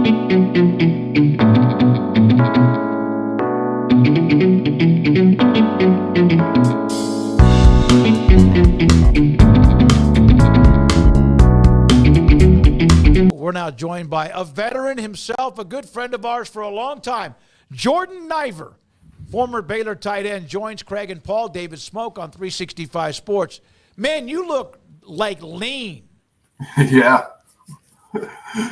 We're now joined by a veteran himself, a good friend of ours for a long time, Jordan Najvar, former Baylor tight end, joins Craig and Paul David Smoke on 365 Sports. Man, you look like lean. Yeah.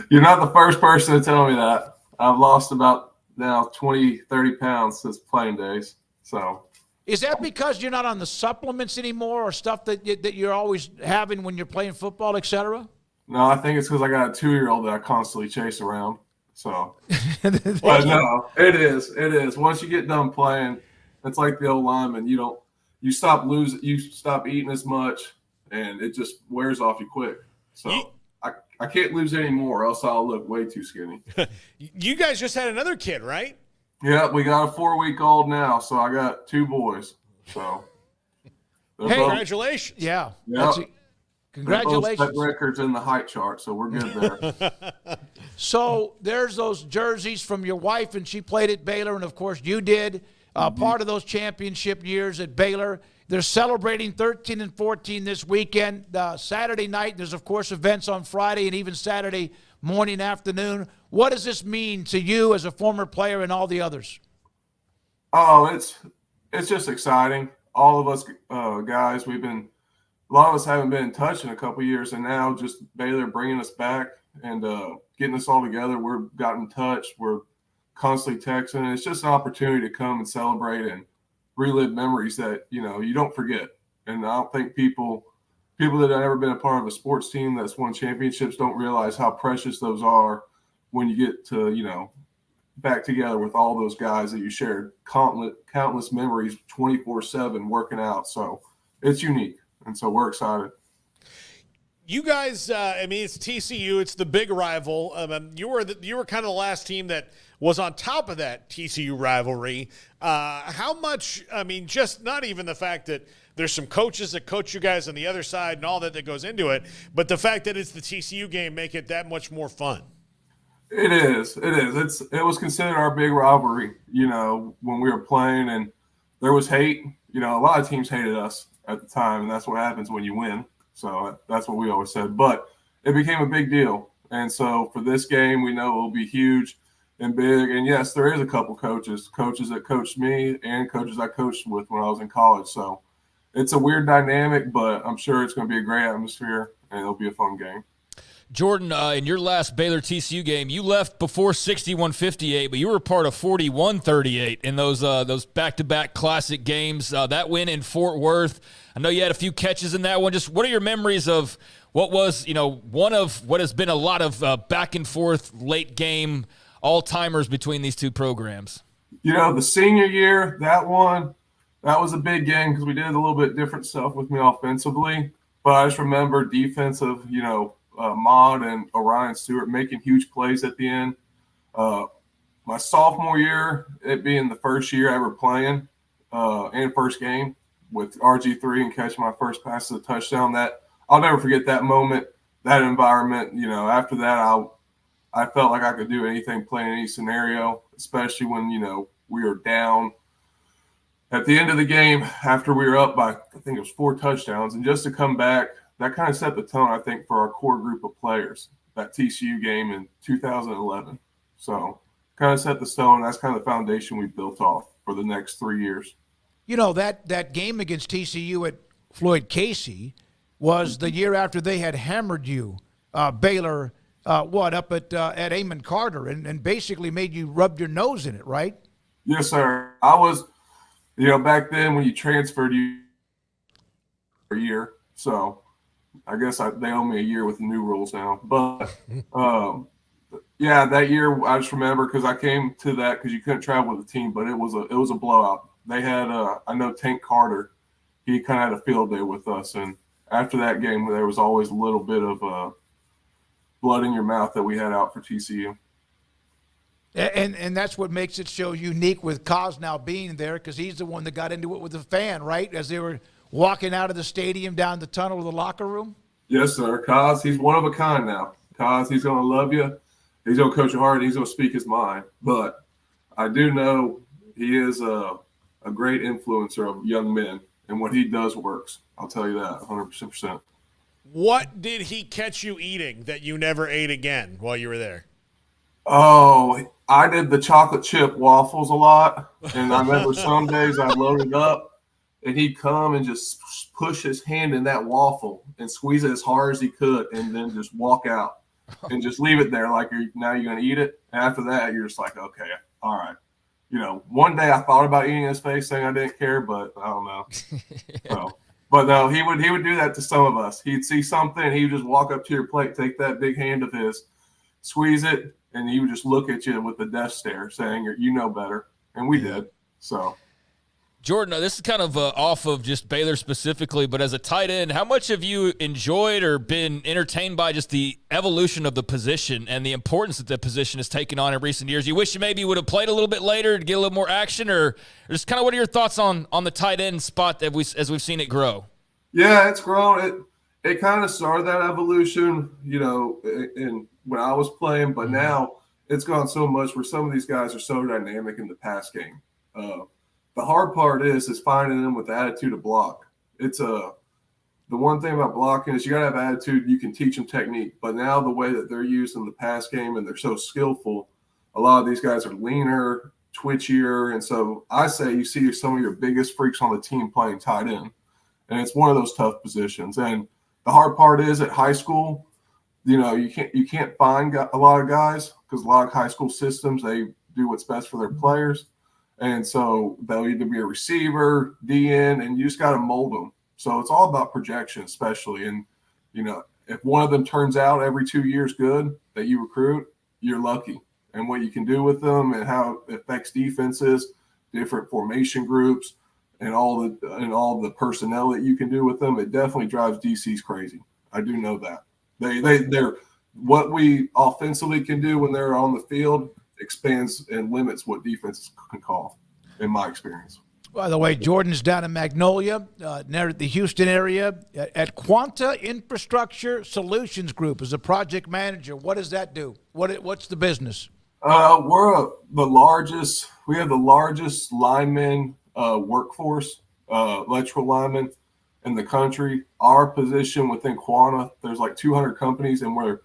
You're not the first person to tell me that. I've lost about now 20, 30 pounds since playing days. So, is that because you're not on the supplements anymore or stuff that you're always having when you're playing football, et cetera? no, I think it's because I got a 2-year-old that I constantly chase around. So, but no, it is. It is. Once you get done playing, it's like the old lineman. You stop eating as much, and it just wears off you quick. So I can't lose any more, else I'll look way too skinny. You guys just had another kid, right? Yeah, we got a 4-week-old now, so I got 2 boys. So, hey, congratulations! Yeah, yep. Congratulations. Both set records in the height chart, so we're good there. So there's those jerseys from your wife, and she played at Baylor, and of course you did. Part of those championship years at Baylor. They're celebrating 13 and 14 this weekend. Saturday night, there's, of course, events on Friday and even Saturday morning, afternoon. What does this mean to you as a former player and all the others? Oh, it's just exciting. All of us guys, a lot of us haven't been in touch in a couple of years, and now just Baylor bringing us back and getting us all together. We're got in touch. We're constantly texting. It's just an opportunity to come and celebrate and relive memories that, you don't forget. And I don't think people that have never been a part of a sports team that's won championships don't realize how precious those are when you get to, back together with all those guys that you shared countless memories 24/7 working out. So it's unique. And so we're excited. You guys, it's TCU. It's the big rival. You were kind of the last team that was on top of that TCU rivalry. How much? Just not even the fact that there's some coaches that coach you guys on the other side and all that goes into it, but the fact that it's the TCU game make it that much more fun. It is. It is. It was considered our big rivalry. When we were playing, and there was hate. A lot of teams hated us at the time, and that's what happens when you win. So that's what we always said. But it became a big deal. And so for this game, we know it will be huge and big. And, yes, there is a couple coaches that coached me and coaches I coached with when I was in college. So it's a weird dynamic, but I'm sure it's going to be a great atmosphere, and it'll be a fun game. Jordan, in your last Baylor-TCU game, you left before 61-58, but you were part of 41-38 in those back-to-back classic games. That win in Fort Worth, I know you had a few catches in that one. Just what are your memories of what was, one of what has been a lot of back-and-forth late-game all-timers between these two programs? The senior year, that was a big game because we did a little bit different stuff with me offensively. But I just remember defensive, Maud and Orion Stewart making huge plays at the end. My sophomore year, it being the first year ever playing and first game with RG3 and catching my first pass to the touchdown, that I'll never forget that moment, that environment. After that, I felt like I could do anything, play in any scenario, especially when, we were down at the end of the game after we were up by, I think it was 4 touchdowns. And just to come back, that kind of set the tone, I think, for our core group of players, that TCU game in 2011. So kind of set the stone. That's kind of the foundation we built off for the next 3 years. That game against TCU at Floyd Casey was the year after they had hammered you, Baylor, up at Amon Carter, and basically made you rub your nose in it, right? Yes, sir. I was, back then when you transferred, you for a year. So I guess they owe me a year with the new rules now. But, that year I just remember because I came to that because you couldn't travel with the team, but it was a blowout. They had, I know Tank Carter, he kind of had a field day with us. And after that game, there was always a little bit of blood in your mouth that we had out for TCU. And that's what makes it so unique with Kaz now being there, because he's the one that got into it with the fan, right, as they were walking out of the stadium down the tunnel to the locker room? Yes, sir. Kaz, he's one of a kind now. Kaz, he's going to love you. He's going to coach hard. And he's going to speak his mind. But I do know he is a great influencer of young men, and what he does works. I'll tell you that 100%. What did he catch you eating that you never ate again while you were there? Oh, I did the chocolate chip waffles a lot, and I remember some days I'd load it up, and he'd come and just push his hand in that waffle and squeeze it as hard as he could, and then just walk out and just leave it there like now you're going to eat it. And after that, you're just like, okay, all right. One day I thought about eating his face, saying I didn't care, but I don't know. So, but no, he would do that to some of us. He'd see something, he would just walk up to your plate, take that big hand of his, squeeze it, and he would just look at you with the death stare, saying, "You know better," and we did. So, Jordan, this is kind of off of just Baylor specifically, but as a tight end, how much have you enjoyed or been entertained by just the evolution of the position and the importance that the position has taken on in recent years? You wish you maybe would have played a little bit later to get a little more action, or just kind of what are your thoughts on the tight end spot that as we've seen it grow? Yeah, it's grown. It kind of started that evolution, in when I was playing, but now it's gone so much where some of these guys are so dynamic in the pass game. The hard part is finding them with the attitude to block. It's the one thing about blocking is you got to have attitude. You can teach them technique, but now the way that they're used in the pass game and they're so skillful, a lot of these guys are leaner, twitchier, and so I say you see some of your biggest freaks on the team playing tight end, and it's one of those tough positions. And the hard part is at high school, you can't find a lot of guys because a lot of high school systems, they do what's best for their players. And so they'll either be a receiver, DN, and you just got to mold them. So it's all about projection, especially. And, if one of them turns out every 2 years good that you recruit, you're lucky. And what you can do with them and how it affects defenses, different formation groups, and all the personnel that you can do with them, it definitely drives DCs crazy. I do know that. They're what we offensively can do when they're on the field expands and limits what defenses can call, in my experience. By the way, Jordan's down in Magnolia, near the Houston area, at Quanta Infrastructure Solutions Group as a project manager. What does that do? What's the business? We're the largest. We have the largest lineman workforce, electrical linemen in the country. Our position within Quanta, there's like 200 companies, and we're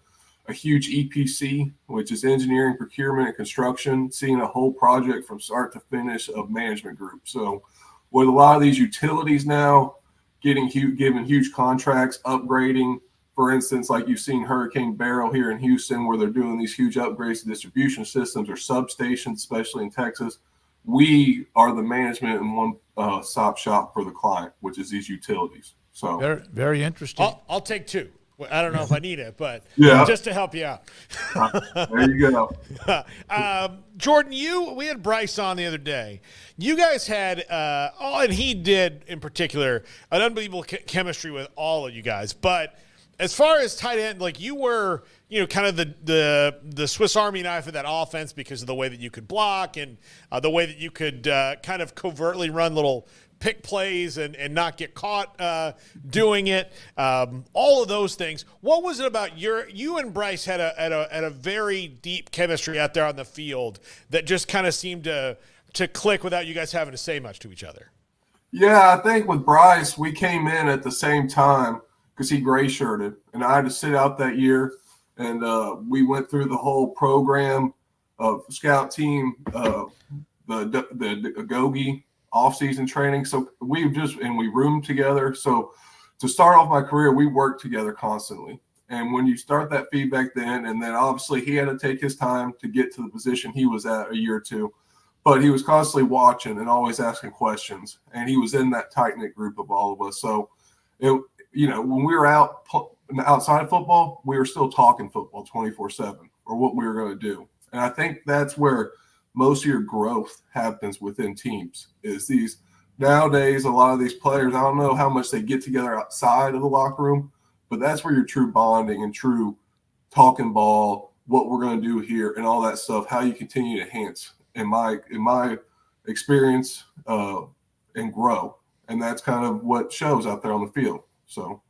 a huge EPC, which is engineering, procurement, and construction, seeing a whole project from start to finish of management group. So with a lot of these utilities now given huge contracts, upgrading, for instance, like you've seen Hurricane Beryl here in Houston, where they're doing these huge upgrades to distribution systems or substations, especially in Texas. We are the management and one-stop shop for the client, which is these utilities. So Very, very interesting. I'll take two. Well, I don't know if I need it, but Yeah. just to help you out. there you go. Jordan, we had Bryce on the other day. You guys had, and he did in particular, an unbelievable chemistry with all of you guys. But as far as tight end, like you were, kind of the Swiss Army knife of that offense because of the way that you could block and the way that you could kind of covertly run little pick plays and not get caught doing it. All of those things. What was it about you and Bryce had a very deep chemistry out there on the field that just kind of seemed to click without you guys having to say much to each other? Yeah, I think with Bryce, we came in at the same time because he gray shirted, and I had to sit out that year, and we went through the whole program of scout team, the Agogi off-season training. So we roomed together. So to start off my career, we worked together constantly. And when you start that feedback then, and then obviously he had to take his time to get to the position he was at a year or two, but he was constantly watching and always asking questions. And he was in that tight-knit group of all of us. So, when we were outside of football, we were still talking football 24/7 or what we were going to do. And I think that's where most of your growth happens within teams is these nowadays, a lot of these players, I don't know how much they get together outside of the locker room, but that's where your true bonding and true talking ball, what we're going to do here and all that stuff, how you continue to enhance in my experience and grow. And that's kind of what shows out there on the field. So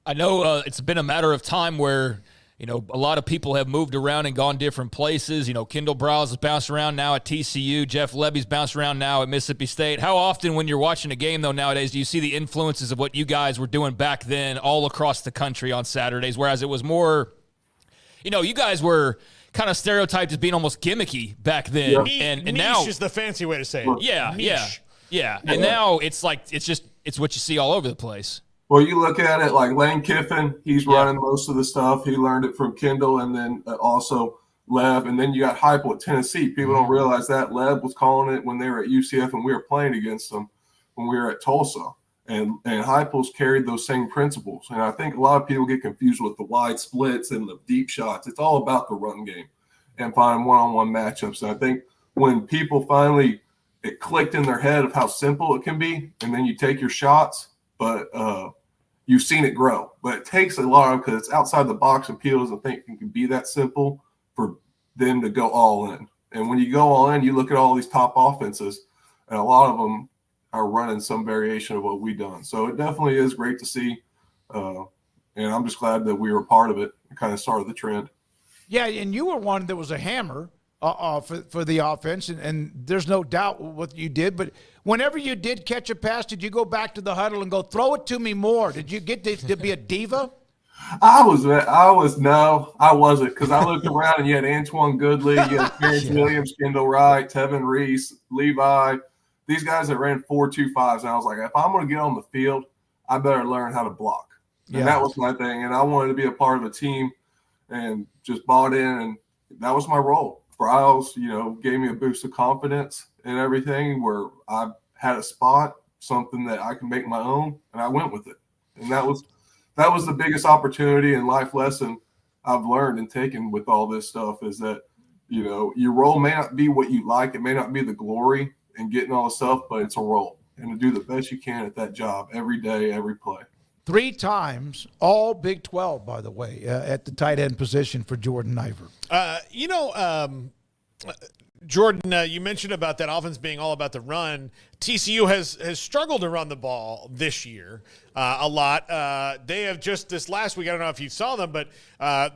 I know it's been a matter of time where A lot of people have moved around and gone different places. Kendall Browse has bounced around now at TCU. Jeff Levy's bounced around now at Mississippi State. How often when you're watching a game, though, nowadays, do you see the influences of what you guys were doing back then all across the country on Saturdays, whereas it was more, you guys were kind of stereotyped as being almost gimmicky back then. Yeah. And niche now is the fancy way to say it. Yeah. And now it's like it's what you see all over the place. Well, you look at it like Lane Kiffin, he's running most of the stuff. He learned it from Kendall and then also Lev. And then you got Heupel at Tennessee. People don't realize that Lev was calling it when they were at UCF and we were playing against them when we were at Tulsa. And Heupel's carried those same principles. And I think a lot of people get confused with the wide splits and the deep shots. It's all about the run game and finding one-on-one matchups. And I think when people finally it clicked in their head of how simple it can be, and then you take your shots, but you've seen it grow. But it takes a lot because it's outside the box and people doesn't think it can be that simple for them to go all in. And when you go all in, you look at all these top offenses, and a lot of them are running some variation of what we've done. So it definitely is great to see. And I'm just glad that we were part of it and kind of started the trend. Yeah, and you were one that was a hammer for the offense, and there's no doubt what you did. But whenever you did catch a pass, did you go back to the huddle and go, throw it to me more? Did you get to be a diva? I wasn't, because I looked around and you had Antoine Goodley, you had Terrence Williams, Kendall Wright, Tevin Reese, Levi, these guys that ran 4.25s. And I was like, if I'm going to get on the field, I better learn how to block. And that was my thing. And I wanted to be a part of a team and just bought in. And that was my role. Browse, gave me a boost of confidence and everything where I had a spot, something that I can make my own, and I went with it. And that was the biggest opportunity and life lesson I've learned and taken with all this stuff is that, your role may not be what you like. It may not be the glory and getting all the stuff, but it's a role. And to do the best you can at that job every day, every play. 3 times, all Big 12, by the way, at the tight end position for Jordan Najvar. Jordan, you mentioned about that offense being all about the run. TCU has struggled to run the ball this year a lot. They have just this last week, I don't know if you saw them, but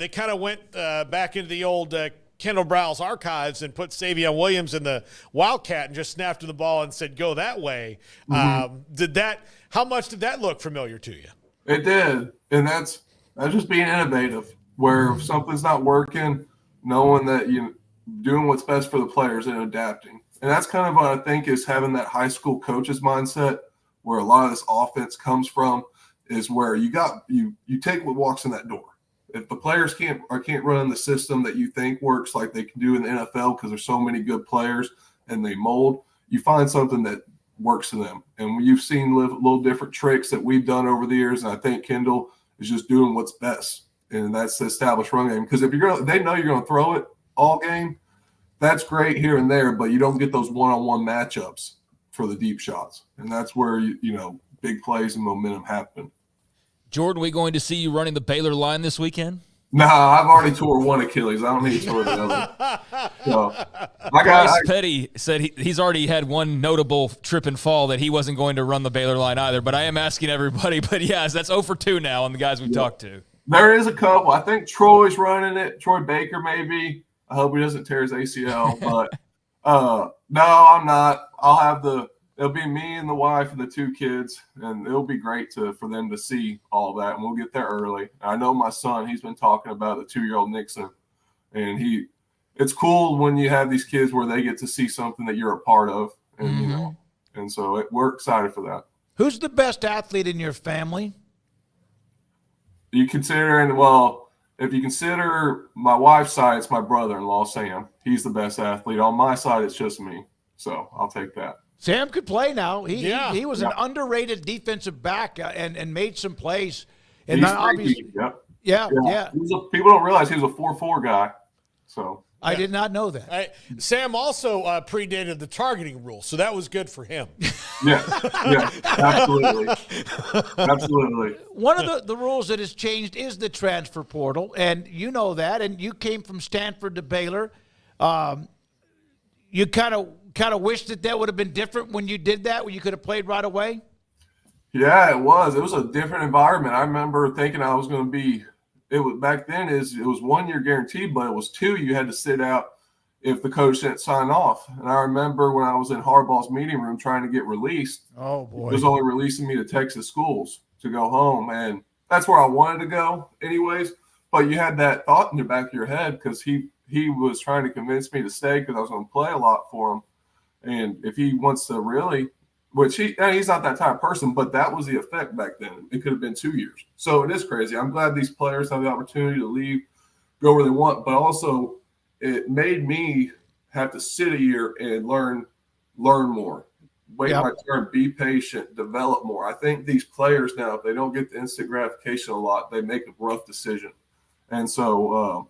they kind of went back into the old Kendall Browse archives and put Savion Williams in the Wildcat and just snapped to the ball and said, go that way. Mm-hmm. How much did that look familiar to you? It did. And that's just being innovative, where if something's not working, knowing that doing what's best for the players and adapting. And that's kind of what I think is having that high school coach's mindset where a lot of this offense comes from is where you take what walks in that door. If the players can't run in the system that you think works like they can do in the NFL because there's so many good players and they mold, you find something that works for them. And you've seen little different tricks that we've done over the years. And I think Kendall is just doing what's best. And that's the established run game. Because if they know you're going to throw it all game, that's great here and there, but you don't get those one-on-one matchups for the deep shots. And that's where, big plays and momentum happen. Jordan, we going to see you running the Baylor line this weekend? No, I've already tore one Achilles. I don't need to tore the other. So, Bryce Petty said he's already had one notable trip and fall that he wasn't going to run the Baylor line either, but I am asking everybody. But yes, that's 0 for 2 now on the guys we've talked to. There is a couple. I think Troy's running it. Troy Baker maybe. I hope he doesn't tear his ACL. But no, I'm not. It'll be me and the wife and the 2 kids, and it'll be great for them to see all that, and we'll get there early. I know my son, he's been talking about the 2-year-old Nixon, and it's cool when you have these kids where they get to see something that you're a part of, and and so we're excited for that. Who's the best athlete in your family? If you consider my wife's side, it's my brother-in-law, Sam. He's the best athlete. On my side, it's just me. So I'll take that. Sam could play now. He was an underrated defensive back and made some plays. And obviously, yeah. People don't realize he was a 4.4 guy. So I did not know that. Sam also predated the targeting rule, so that was good for him. Yeah, absolutely. One of the rules that has changed is the transfer portal, and you know that. And you came from Stanford to Baylor. You kind of wish that would have been different when you did that, when you could have played right away. Yeah, it was. It was a different environment. I remember thinking I was going to be it was back then it was 1 year guaranteed, but it was 2 you had to sit out if the coach didn't sign off. And I remember when I was in Harbaugh's meeting room trying to get released, Oh, he boy. was only releasing me to Texas schools to go home. And that's where I wanted to go anyways. But you had that thought in the back of your head because he was trying to convince me to stay because I was going to play a lot for him. And if he wants to really, which he's not that type of person, but that was the effect back then. It could have been 2 years. So it is crazy. I'm glad these players have the opportunity to leave, go where they want, but also it made me have to sit a year and learn more. Wait my turn, be patient, develop more. I think these players now, if they don't get the instant gratification a lot, they make a rough decision. And so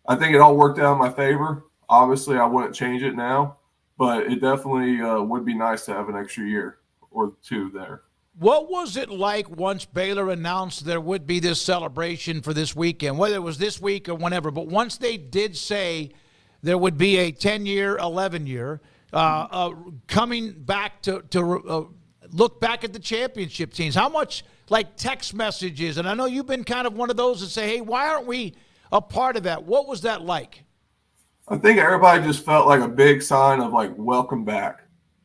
I think it all worked out in my favor. Obviously, I wouldn't change it now, but it definitely would be nice to have an extra year or two there. What was it like once Baylor announced there would be this celebration for this weekend, whether it was this week or whenever, but once they did say there would be a 10-year, 11-year, coming back to look back at the championship teams, how much like text messages, and I know you've been kind of one of those that say, hey, why aren't we a part of that? What was that like? I think everybody just felt like a big sign of like, welcome back.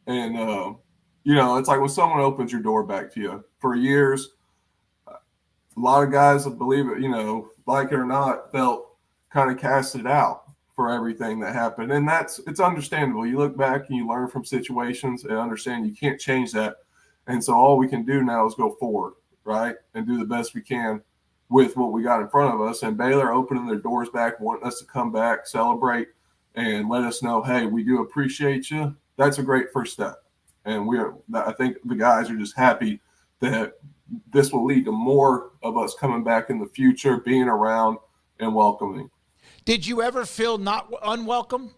And, it's like when someone opens your door back to you. For years, a lot of guys, believe it, like it or not, felt kind of casted out for everything that happened. And it's understandable. You look back and you learn from situations and understand you can't change that. And so all we can do now is go forward, right, and do the best we can with what we got in front of us. And Baylor opening their doors back, wanting us to come back, celebrate, and let us know, hey, we do appreciate you. That's a great first step. And I think the guys are just happy that this will lead to more of us coming back in the future, being around and welcoming. Did you ever feel not unwelcome?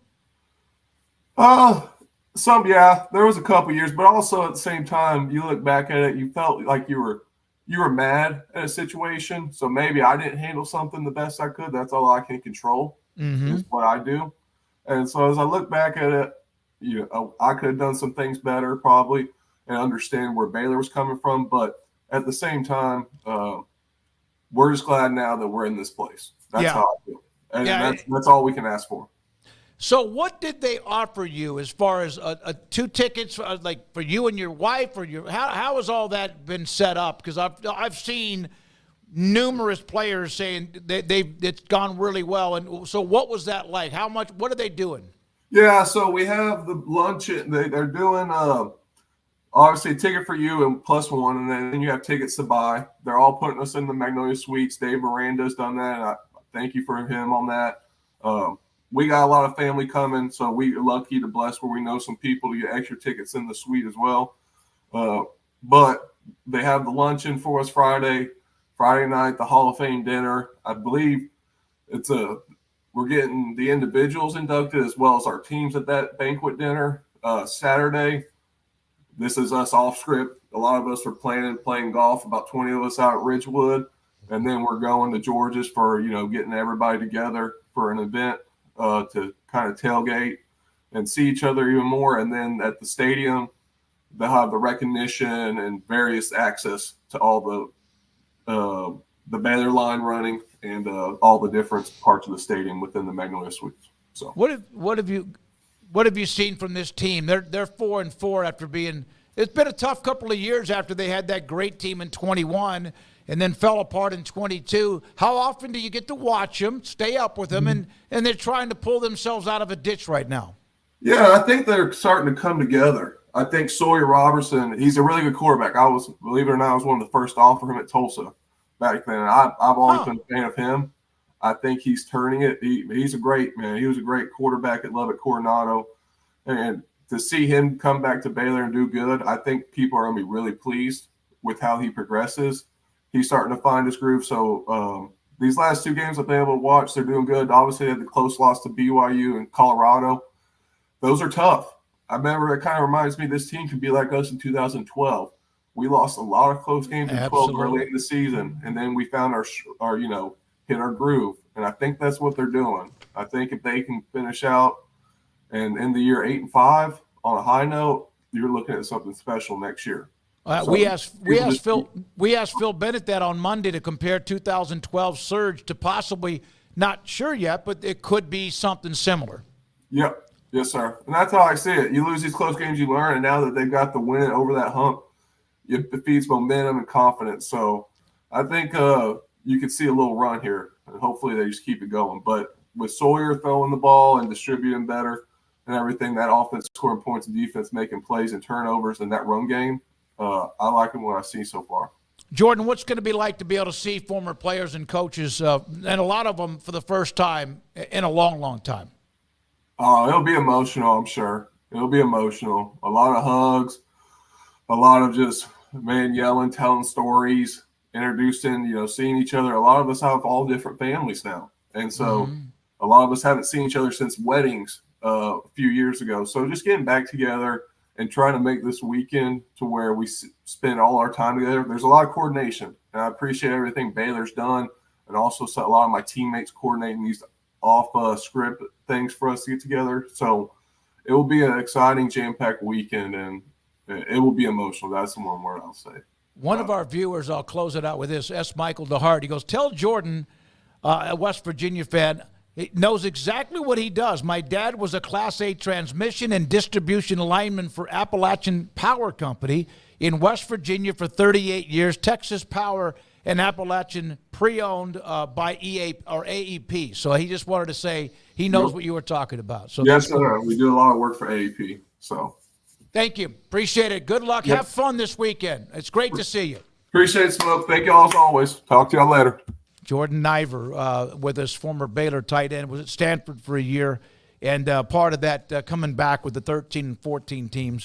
Yeah, there was a couple years, but also at the same time, you look back at it, you felt like you were mad at a situation. So maybe I didn't handle something the best I could. That's all I can control is what I do. And so as I look back at it, I could have done some things better probably and understand where Baylor was coming from. But at the same time, we're just glad now that we're in this place. That's how I feel. And that's all we can ask for. So what did they offer you as far as 2 tickets, like for you and your wife, or how has all that been set up? Because I've seen numerous players saying it's gone really well. And so what was that like? What are they doing? Yeah, so we have the lunch. They're doing obviously a ticket for you and +1, and then you have tickets to buy. They're all putting us in the Magnolia Suites. Dave Miranda's done that. And I thank you for him on that. We got a lot of family coming, so we're lucky to bless where we know some people to get extra tickets in the suite as well. But they have the luncheon for us Friday night, the Hall of Fame dinner. I believe we're getting the individuals inducted as well as our teams at that banquet dinner. Saturday, this is us off script. A lot of us are playing golf, about 20 of us out at Ridgewood. And then we're going to George's for, getting everybody together for an event to kind of tailgate and see each other even more. And then at the stadium, they'll have the recognition and various access to all the Baylor line running and all the different parts of the stadium within the Magnolia Suites. So what have you seen from this team? They're 4-4 after being. It's been a tough couple of years after they had that great team in 21 and then fell apart in 22. How often do you get to watch them, stay up with them, and they're trying to pull themselves out of a ditch right now? Yeah, I think they're starting to come together. I think Sawyer Robertson, he's a really good quarterback. Believe it or not, I was one of the first to offer him at Tulsa back then. I've always been a fan of him. I think he's turning it. He's a great man. He was a great quarterback at Lubbock Coronado. And to see him come back to Baylor and do good, I think people are going to be really pleased with how he progresses. He's starting to find his groove. So these last 2 games I've been able to watch, they're doing good. Obviously, they had the close loss to BYU and Colorado. Those are tough. I remember it kind of reminds me this team can be like us in 2012. We lost a lot of close games in 12 early in the season, and then we found our hit our groove. And I think that's what they're doing. I think if they can finish out and end the year 8-5 on a high note, you're looking at something special next year. We asked Phil Bennett that on Monday to compare 2012 surge to possibly, not sure yet, but it could be something similar. Yep. Yes, sir. And that's how I see it. You lose these close games, you learn, and now that they've got the win over that hump, it feeds momentum and confidence. So I think you could see a little run here, and hopefully they just keep it going. But with Sawyer throwing the ball and distributing better and everything, that offense scoring points and defense making plays and turnovers in that run game, I like what I've seen so far. Jordan, what's going to be like to be able to see former players and coaches, and a lot of them for the first time in a long, long time? It'll be emotional, I'm sure. It'll be emotional. A lot of hugs, a lot of just, yelling, telling stories, introducing, seeing each other. A lot of us have all different families now. And so a lot of us haven't seen each other since weddings a few years ago. So just getting back together and trying to make this weekend to where we spend all our time together. There's a lot of coordination, and I appreciate everything Baylor's done, and also a lot of my teammates coordinating these off-script things for us to get together. So it will be an exciting, jam-packed weekend, and it will be emotional. That's the one word I'll say. One of our viewers, I'll close it out with this, S. Michael DeHart. He goes, tell Jordan, a West Virginia fan, he knows exactly what he does. My dad was a Class A transmission and distribution lineman for Appalachian Power Company in West Virginia for 38 years. Texas Power and Appalachian pre-owned by AEP. So he just wanted to say he knows what you were talking about. So yes, sir. We do a lot of work for AEP. So thank you. Appreciate it. Good luck. Yep. Have fun this weekend. It's great to see you. Appreciate it, Smoke. Thank you all as always. Talk to y'all later. Jordan Najvar with us, former Baylor tight end, was at Stanford for a year, and part of that coming back with the 13 and 14 teams.